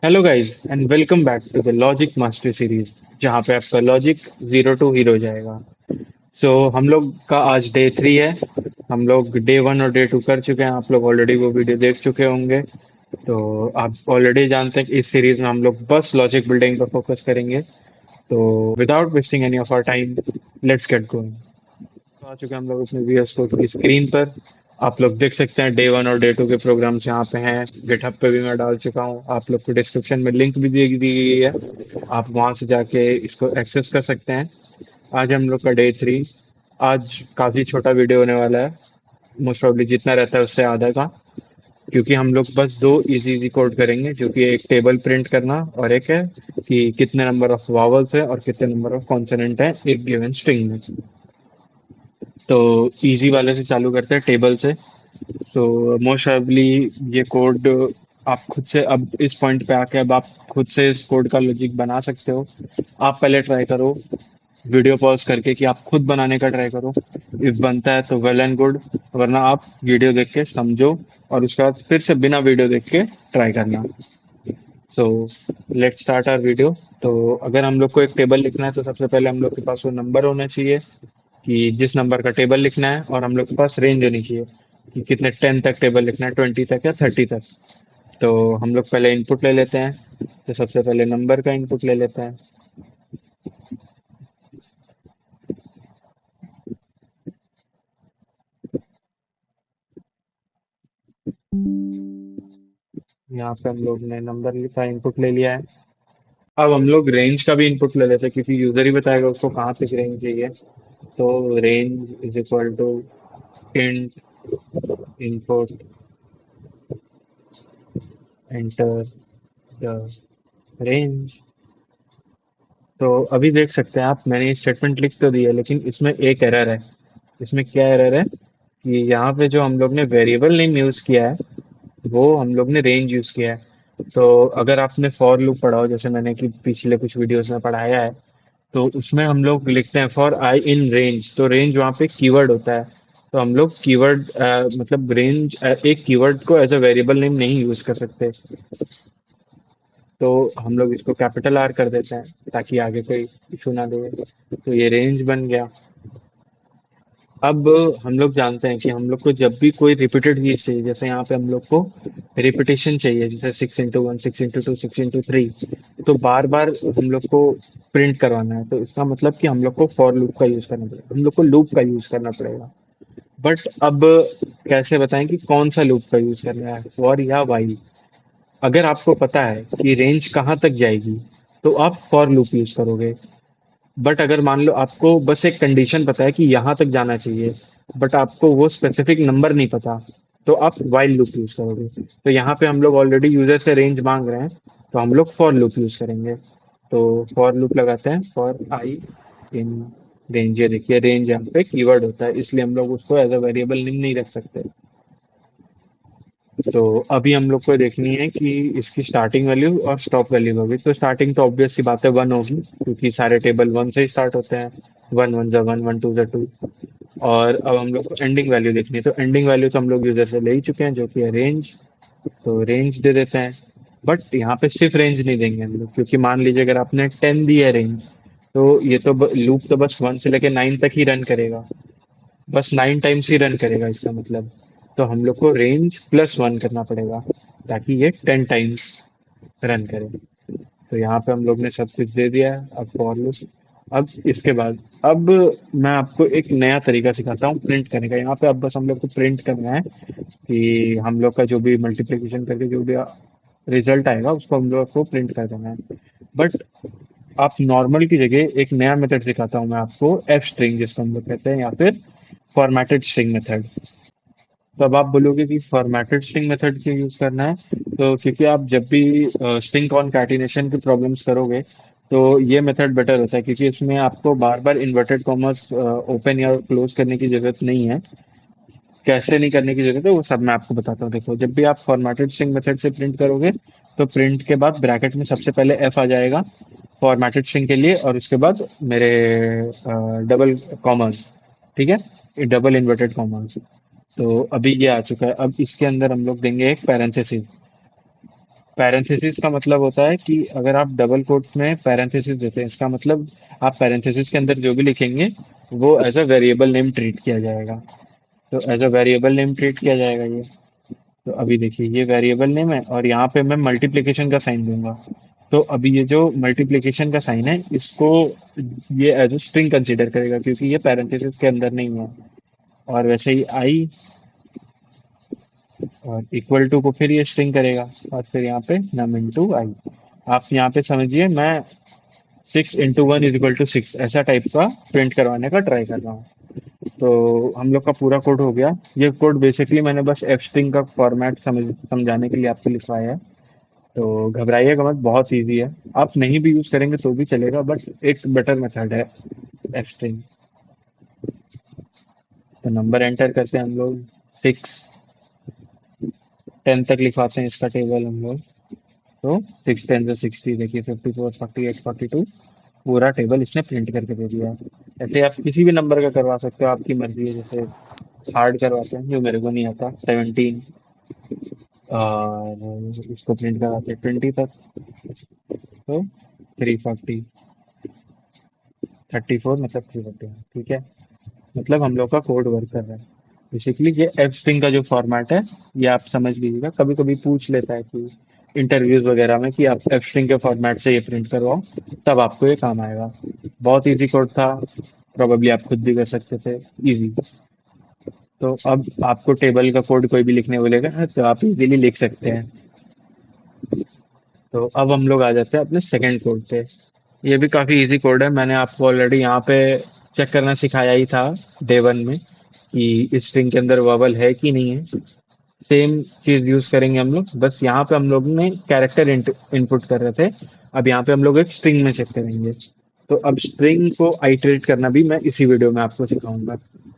Hello guys and welcome back to the logic master series जहाँ पे आपका logic zero to hero जाएगा। हम लोग का आज डे 3 है। हम लोग डे 1 और डे 2 कर चुके हैं। आप लोग ऑलरेडी वो वीडियो देख चुके होंगे। तो आप ऑलरेडी जानते हैं कि इस सीरीज में हम लोग बस लॉजिक बिल्डिंग पर फोकस करेंगे। तो without wasting any of our time, let's get going. तो आ चुके हैं हम लोग अपने वीएस कोड की स्क्रीन पर। आप लोग देख सकते हैं डे 1 और डे 2 के प्रोग्राम्स यहाँ पे हैं। गिटहब पे भी मैं डाल चुका हूँ। आप लोग को डिस्क्रिप्शन में लिंक भी दी गई है। आप वहाँ से जाके इसको एक्सेस कर सकते हैं। आज हम लोग का डे 3। आज काफ़ी छोटा वीडियो होने वाला है। मोस्ट प्रॉब्ली जितना रहता है उससे आधा का। क्योंकि हम लोग बस दो इजी इजी कोड करेंगे, जो कि एक टेबल प्रिंट करना और एक है कि कितने नंबर ऑफ वावल्स है और कितने नंबर ऑफ कॉन्सोनेंट है एक गिवन स्ट्रिंग में। तो इजी वाले से चालू करते हैं, टेबल से। तो मोस्ट प्रोबेबली ये कोड आप खुद से अब इस पॉइंट पे आके अब आप खुद से इस कोड का लॉजिक बना सकते हो। आप पहले ट्राई करो वीडियो पॉज करके कि आप खुद बनाने का ट्राई करो। इफ बनता है तो वेल एंड गुड, वरना आप वीडियो देख के समझो और उसके बाद फिर से बिना वीडियो देख के ट्राई करना। So let's start our video. तो अगर हम लोग को एक टेबल लिखना है तो सबसे पहले हम लोग के पास वो नंबर होना चाहिए कि जिस नंबर का टेबल लिखना है, और हम लोग के पास रेंज होनी चाहिए कि कितने 10 तक टेबल लिखना है, 20 तक या 30 तक। तो हम लोग पहले इनपुट ले लेते हैं। तो सबसे पहले नंबर का इनपुट ले लेते हैं। यहाँ पे हम लोग ने नंबर का इनपुट ले लिया है। अब हम लोग रेंज का भी इनपुट ले लेते हैं, क्योंकि यूजर ही बताएगा उसको कहाँ तक रेंज चाहिए। तो range is equal to int input enter the range. तो अभी देख सकते हैं आप, मैंने ये स्टेटमेंट लिख तो दिया, लेकिन इसमें एक एरर है। इसमें क्या एरर है कि यहाँ पे जो हम लोग ने वेरिएबल नेम यूज़ किया है, वो हम लोग ने रेंज यूज़ किया है। तो अगर आपने फॉर लूप पढ़ा हो, जैसे मैंने कि पिछले कुछ वीडियोस में पढ़ाया है, तो उसमें हम लोग लिखते हैं फॉर आई इन रेंज। तो रेंज वहाँ पे कीवर्ड होता है। तो हम लोग कीवर्ड मतलब रेंज एक कीवर्ड को एज अ वेरिएबल नेम नहीं यूज़ कर सकते। तो हम लोग इसको कैपिटल आर कर देते हैं ताकि आगे कोई इशू ना दे। तो ये रेंज बन गया। अब हम लोग जानते हैं कि हम लोग को जब भी कोई रिपीटेड चीज चाहिए, जैसे यहाँ पे हम लोग को रिपीटेशन चाहिए, जैसे 6 इंटू 1, 6 इंटू 2, 6 इंटू 3, तो बार बार हम लोग को प्रिंट करवाना है। तो इसका मतलब कि हम लोग को फॉर लूप का यूज करना पड़ेगा, हम लोग को लूप का यूज करना पड़ेगा। बट अब कैसे बताएं कि कौन सा लूप का यूज करना है, फॉर या वाइल? अगर आपको पता है कि रेंज कहाँ तक जाएगी, तो आप फॉर लूप यूज करोगे। बट अगर मान लो आपको बस एक कंडीशन पता है कि यहाँ तक जाना चाहिए, बट आपको वो स्पेसिफिक नंबर नहीं पता, तो आप वाइल लूप यूज करोगे। तो यहाँ पे हम लोग ऑलरेडी यूजर से रेंज मांग रहे हैं, तो हम लोग फॉर लूप यूज करेंगे। तो फॉर लूप लगाते हैं फॉर आई इन रेंज। ये देखिए, रेंज यहाँ पे कीवर्ड होता है, इसलिए हम लोग उसको एज अ वेरिएबल नेम नहीं रख सकते। तो अभी हम लोग को देखनी है कि इसकी स्टार्टिंग वैल्यू और स्टॉप वैल्यू होगी। तो स्टार्टिंग तो ऑब्वियस सी बात है 1 होगी, क्योंकि सारे टेबल 1 से ही स्टार्ट होते हैं। 1 1 जा 1, 1 2 जा 2। और अब हम लोग को एंडिंग वैल्यू देखनी है। तो एंडिंग वैल्यू तो हम लोग यूजर से ले ही चुके हैं, जो कि है रेंज। तो रेंज दे देते हैं। बट यहाँ पे सिर्फ रेंज नहीं देंगे हम लोग, क्योंकि मान लीजिए अगर आपने 10 दी है रेंज, तो ये तो लूप तो बस 1 से लेके 9 तक ही रन करेगा। बस 9 टाइम्स ही रन करेगा इसका मतलब। तो हम लोग को रेंज +1 करना पड़ेगा ताकि ये 10 टाइम्स रन करे। तो यहाँ पे हम लोग ने सब कुछ दे दिया है। अब फॉर लूप। अब इसके बाद, अब मैं आपको एक नया तरीका सिखाता हूँ प्रिंट करने का। यहाँ पे अब बस हम लोग को प्रिंट करना है कि हम लोग का जो भी मल्टीप्लिकेशन करके जो भी रिजल्ट आएगा, उसको हम लोग को प्रिंट कर देना है। बट आप नॉर्मल की जगह एक नया मेथड सिखाता हूँ मैं आपको, एफ स्ट्रिंग जिसको हम लोग कहते हैं, या फिर फॉर्मेटेड स्ट्रिंग मेथड। तो अब आप बोलोगे कि फॉर्मेटेड स्ट्रिंग मेथड क्यों यूज करना है? तो क्योंकि आप जब भी स्ट्रिंग कॉनकैटिनेशन की प्रॉब्लम्स करोगे, तो ये मेथड बेटर होता है, क्योंकि इसमें आपको बार बार इन्वर्टेड कॉमर्स ओपन या क्लोज करने की जरूरत नहीं है। कैसे नहीं करने की जरूरत है वो सब मैं आपको बताता हूँ। देखो, जब भी आप फॉर्मेटेड स्ट्रिंग मेथड से प्रिंट करोगे, तो प्रिंट के बाद ब्रैकेट में सबसे पहले एफ आ जाएगा फॉर्मेटेड स्ट्रिंग के लिए, और उसके बाद मेरे डबल कॉमर्स। ठीक है, डबल इन्वर्टेड कॉमर्स। तो अभी ये आ चुका है। अब इसके अंदर हम लोग देंगे एक पैरेंथेसिस। पैरेंथेसिस का मतलब होता है कि अगर आप डबल कोट में पैरेंथेसिस देते हैं, इसका मतलब आप पैरेंथेसिस के अंदर जो भी लिखेंगे वो as a variable name treat किया जाएगा। तो as a variable name treat किया जाएगा ये। तो अभी देखिए ये वेरिएबल नेम है और यहाँ पे मैं मल्टीप्लिकेशन का साइन दूंगा। तो अभी ये जो मल्टीप्लिकेशन का साइन है इसको ये एज अ स्ट्रिंग कंसीडर करेगा क्योंकि ये पैरेंथेसिस के अंदर नहीं है। और वैसे ही आई और इक्वल टू को फिर ये स्ट्रिंग करेगा और फिर यहाँ पे नम इंटू आई। आप यहाँ पे समझिए मैं 6 × 1 = 6 ऐसा टाइप का प्रिंट करवाने का ट्राई कर रहा हूँ। तो हम लोग का पूरा कोड हो गया। ये कोड बेसिकली मैंने बस एफ स्ट्रिंग का फॉर्मेट समझाने के लिए आपको लिखवाया है। तो घबराइएगा मत, बहुत इजी है। आप नहीं भी यूज करेंगे तो भी चलेगा, बट एक बेटर मेथड है एफ स्ट्रिंग। तो नंबर एंटर करते हैं हम लोग, 6 10 तक लिखवाते हैं इसका टेबल हम लोग। तो 6 × 10 = 60, देखिए 54 48 42 पूरा टेबल इसने प्रिंट करके दे दिया है। ऐसे आप किसी भी नंबर का करवा सकते हो, आपकी मर्जी है। जैसे हार्ड करवाते हैं जो मेरे को नहीं आता, 17, और इसको प्रिंट कराते हैं 20 तक। तो 340 34 मतलब 340, ठीक है। मतलब हम लोग का कोड वर्क कर रहा है। बेसिकली ये एफ स्ट्रिंग का जो फॉर्मेट है ये आप समझ लीजिएगा। कभी कभी पूछ लेता है कि इंटरव्यूज वगैरह में कि आप एफ स्ट्रिंग के फॉर्मेट से ये प्रिंट करवाओ, तब आपको ये काम आएगा। बहुत इजी कोड था, प्रोबेबली आप खुद भी कर सकते थे, इजी। तो अब आपको टेबल का कोड कोई भी लिखने बोलेगा तो आप इजीली लिख सकते हैं। तो अब हम लोग आ जाते हैं अपने सेकंड कोड पे। ये भी काफ़ी इजी कोड है, मैंने आपको ऑलरेडी यहाँ पे चेक करना सिखाया ही था डे वन में कि इस स्ट्रिंग के अंदर वॉवल है कि नहीं है। सेम चीज़ यूज़ करेंगे हम लोग, बस यहाँ पे हम लोग ने कैरेक्टर इनपुट कर रहे थे। अब यहाँ पे हम लोग एक स्ट्रिंग में चेक करेंगे। तो अब स्ट्रिंग को आइटरेट करना भी मैं इसी वीडियो में आपको सिखाऊंगा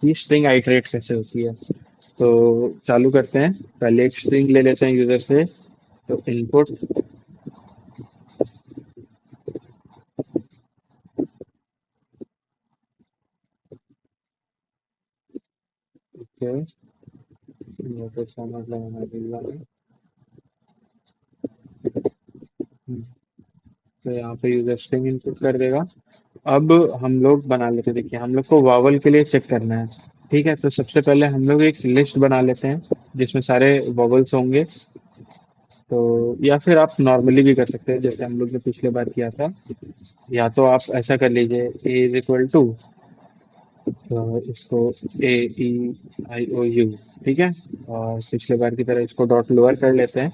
कि स्ट्रिंग आइटरेट कैसे होती है। तो चालू करते हैं। पहले एक स्ट्रिंग ले लेते हैं यूज़र से। तो इनपुट, ओके, ये तो समझ लगाना दिया है। तो यहाँ पे यूजर स्ट्रिंग इनपुट कर देगा। अब हम लोग बना लेते हैं, देखिए हम लोग को वावल के लिए चेक करना है। ठीक है, तो सबसे पहले हम लोग एक लिस्ट बना लेते हैं जिसमें सारे वॉवल्स होंगे। तो या फिर आप नॉर्मली भी कर सकते हैं जैसे हम लोग ने पिछले बार किया था। या तो आप ऐसा कर लीजिए, A = इसको AEIOU, ठीक है। और पिछले बार की तरह इसको डॉट लोअर कर लेते हैं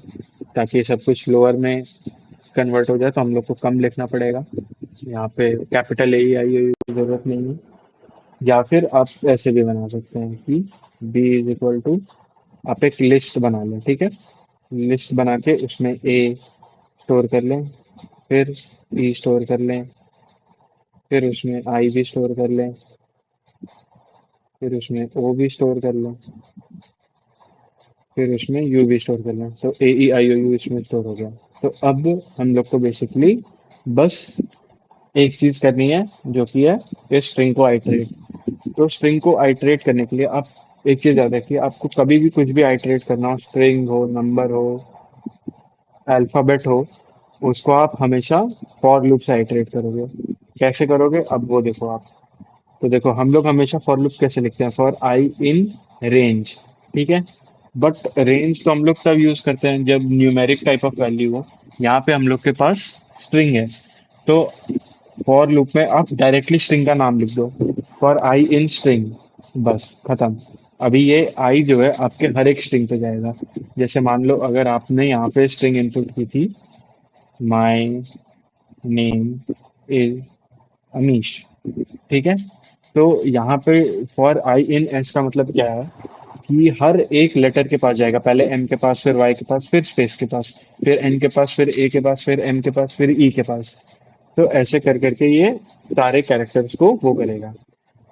ताकि सब कुछ लोअर में कन्वर्ट हो जाए, तो हम लोग को कम लिखना पड़ेगा। यहाँ पे कैपिटल AEIOU की जरूरत नहीं है। या फिर आप ऐसे भी बना सकते हैं कि B = आप एक लिस्ट बना लें, ठीक है। लिस्ट बना के उसमें A स्टोर कर लें, फिर E स्टोर कर लें, फिर उसमें आई भी स्टोर कर लें, फिर उसमें ओ भी स्टोर कर लें, फिर उसमें यू भी स्टोर कर लें। तो AEIOU इसमें स्टोर हो गया। तो अब हम लोग को बेसिकली बस एक चीज करनी है जो कि है इस स्ट्रिंग को आइटरेट। तो स्ट्रिंग को आइटरेट करने के लिए आप एक चीज याद रखिए, आपको कभी भी कुछ भी आइटरेट करना हो, स्ट्रिंग हो, नंबर हो, अल्फाबेट हो, उसको आप हमेशा फॉर लूप से आइटरेट करोगे। कैसे करोगे अब वो देखो आप। तो देखो हम लोग हमेशा फॉर लूप कैसे लिखते हैं, फॉर आई इन रेंज, ठीक है। बट रेंज तो हम लोग तब यूज करते हैं जब न्यूमेरिक टाइप ऑफ वैल्यू हो। यहाँ पे हम लोग के पास स्ट्रिंग है। तो फॉर लूप में आप डायरेक्टली स्ट्रिंग का नाम लिख दो, फॉर आई इन स्ट्रिंग, बस खत्म। अभी ये आई जो है आपके हर एक स्ट्रिंग पे जाएगा। जैसे मान लो अगर आपने यहाँ पे स्ट्रिंग इनपुट की थी, माई नेम इज अमीश, ठीक है। तो यहाँ पे फॉर आई इन एस का मतलब क्या है कि हर एक लेटर के पास जाएगा, पहले एम के पास, फिर वाई के पास, फिर स्पेस के पास, फिर एन के पास, फिर ए के पास, फिर एम के पास, फिर ई के पास। तो ऐसे कर करके ये सारे कैरेक्टर्स को वो करेगा।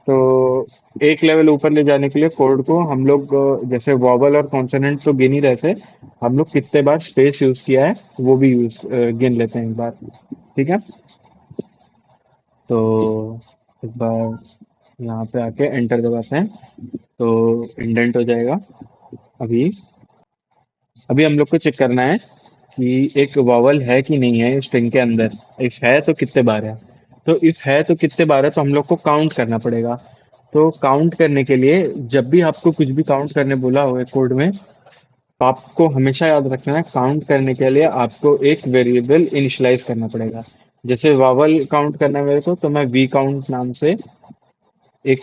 तो एक लेवल ऊपर ले जाने के लिए कोड को हम लोग जैसे वॉवल और कॉन्सोनेंट तो गिन ही रहे थे, हम लोग कितने बार स्पेस यूज किया है वो भी गिन लेते हैं एक बार, ठीक है। तो एक बार यहाँ पे आके एंटर दबाते हैं तो इंडेंट हो जाएगा। अभी अभी हम लोग को चेक करना है कि एक वॉवल है कि नहीं है स्ट्रिंग के अंदर। इफ है तो कितने बार है। तो इफ है तो कितने बार है, तो हम लोग को काउंट करना पड़ेगा। तो काउंट करने के लिए जब भी आपको कुछ भी काउंट करने बोला हो कोड में, तो आपको हमेशा याद रखना है काउंट करने के लिए आपको एक वेरिएबल इनिशियलाइज करना पड़ेगा। जैसे वावल काउंट करना है मेरे को, तो मैं वी काउंट नाम से एक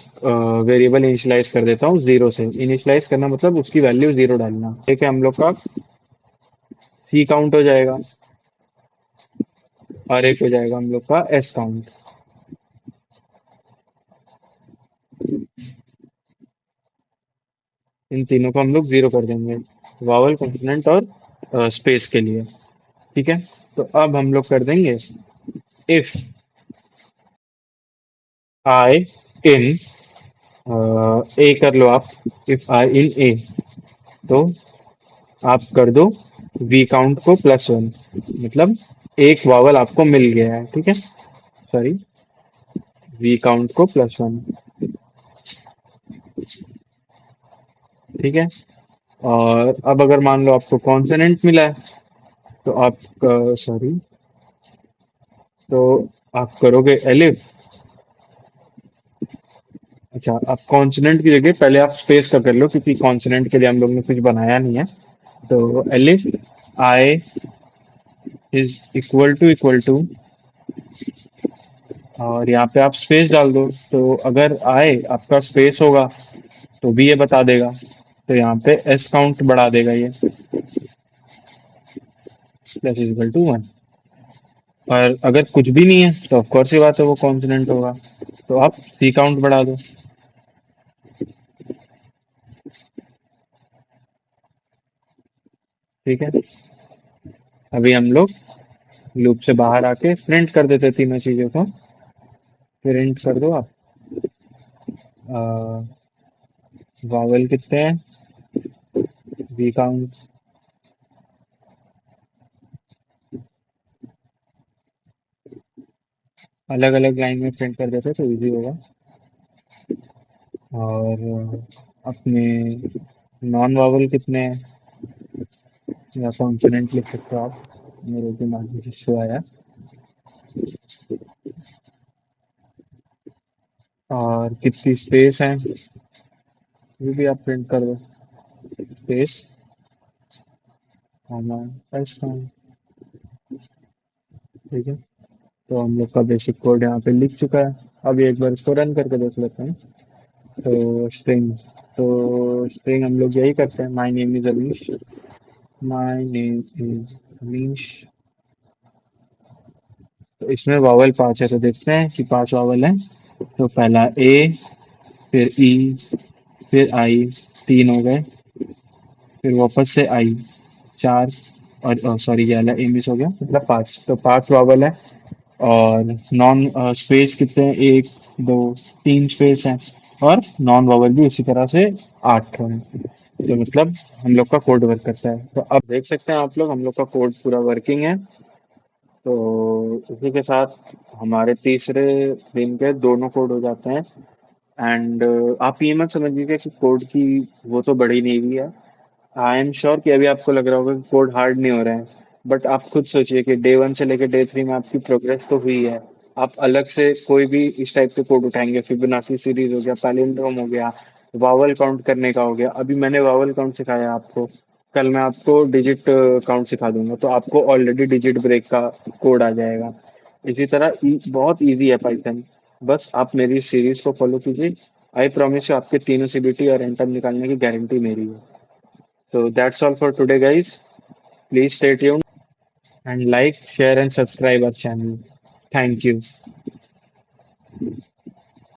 वेरिएबल इनिशियलाइज कर देता हूँ जीरो से। इनिशियलाइज करना मतलब उसकी वैल्यू जीरो डालना। ठीक है, हम लोग का सी काउंट हो जाएगा और एक हो जाएगा हम लोग का एस काउंट। इन तीनों को हम लोग जीरो कर देंगे, वावल, कॉन्सोनेंट और स्पेस के लिए। ठीक है, तो अब हम लोग कर देंगे इफ आई इन ए कर लो आप। इफ आई इन ए, तो आप कर दो वी काउंट को प्लस वन, मतलब एक वावल आपको मिल गया है। ठीक है, सॉरी, वी काउंट को प्लस वन। ठीक है, और अब अगर मान लो आपको कॉन्सोनेंट मिला है, तो आप सॉरी, तो आप करोगे एलिफ। अच्छा, आप कॉन्सोनेंट की जगह पहले आप स्पेस का कर लो, क्योंकि कॉन्सोनेंट के लिए हम लोग ने कुछ बनाया नहीं है। तो elif i is equal to, और यहाँ पे आप स्पेस डाल दो। तो अगर आए आपका स्पेस होगा तो भी ये बता देगा। तो यहाँ पे एस काउंट बढ़ा देगा ये, प्लस इक्वल टू वन। और अगर कुछ भी नहीं है तो ऑफ कोर्स ही बात है वो कॉन्सोनेंट होगा। तो आप सी काउंट बढ़ा दो। ठीक है, अभी हम लोग लूप से बाहर आके प्रिंट कर देते तीनों चीजों को। प्रिंट कर दो आप, वावल कितने हैं, वी काउंट। अलग अलग लाइन में प्रिंट कर देते तो इजी होगा। और अपने नॉन वावल कितने हैं, या कॉन्सोनेंट लिख सकते हो आप, मेरे दिमाग में जिसको आया। और कितनी स्पेस है, ये भी आप प्रिंट कर दो। Space comma size count. ठीक है, तो हम लोग का बेसिक कोड यहाँ पे लिख चुका है। अब एक बार इसको रन करके देख लेते हैं। तो स्ट्रिंग, तो स्ट्रिंग हम लोग यही करते हैं, my name is Anish. My name is Anish. तो इसमें वावल पांच है, तो देखते हैं कि पांच वावल है। तो पहला ए, फिर ई, फिर आई, तीन हो गए। फिर वापस से आई, चार। और सॉरी, ये वाला ए मिस हो गया, मतलब पांच। तो पांच वावल है। और नॉन स्पेस कितने हैं, एक, दो, तीन स्पेस हैं। और नॉन वावल भी उसी तरह से आठ हैं। तो मतलब हम लोग का कोड वर्क करता है। तो अब देख सकते हैं आप लोग, हम लोग का कोड पूरा वर्किंग है। तो इसी के साथ हमारे तीसरे दिन के दोनों कोड हो जाते हैं। एंड आप ये मत समझिएगा कि कोड की वो तो बढ़ी नहीं हुई है। आई एम श्योर कि अभी आपको लग रहा होगा कि कोड हार्ड नहीं हो रहा है। बट आप खुद सोचिए कि डे वन से लेकर डे थ्री में आपकी प्रोग्रेस तो हुई है। आप अलग से कोई भी इस टाइप के कोड उठाएंगे, फिबोनाची सीरीज हो गया, पैलिंड्रोम हो गया, वावल काउंट करने का हो गया। अभी मैंने वावल काउंट सिखाया आपको, कल मैं आपको डिजिट काउंट सिखा दूंगा, तो आपको ऑलरेडी डिजिट ब्रेक का कोड आ जाएगा। इसी तरह बहुत इजी है पाइथन। बस आप मेरी सीरीज को फॉलो कीजिए। आई प्रॉमिस यू, आपके तीनों सीबीटी और एंटम निकालने की गारंटी मेरी है। So that's all for today, guys. Please stay tuned and like, share, and subscribe our channel. Thank you.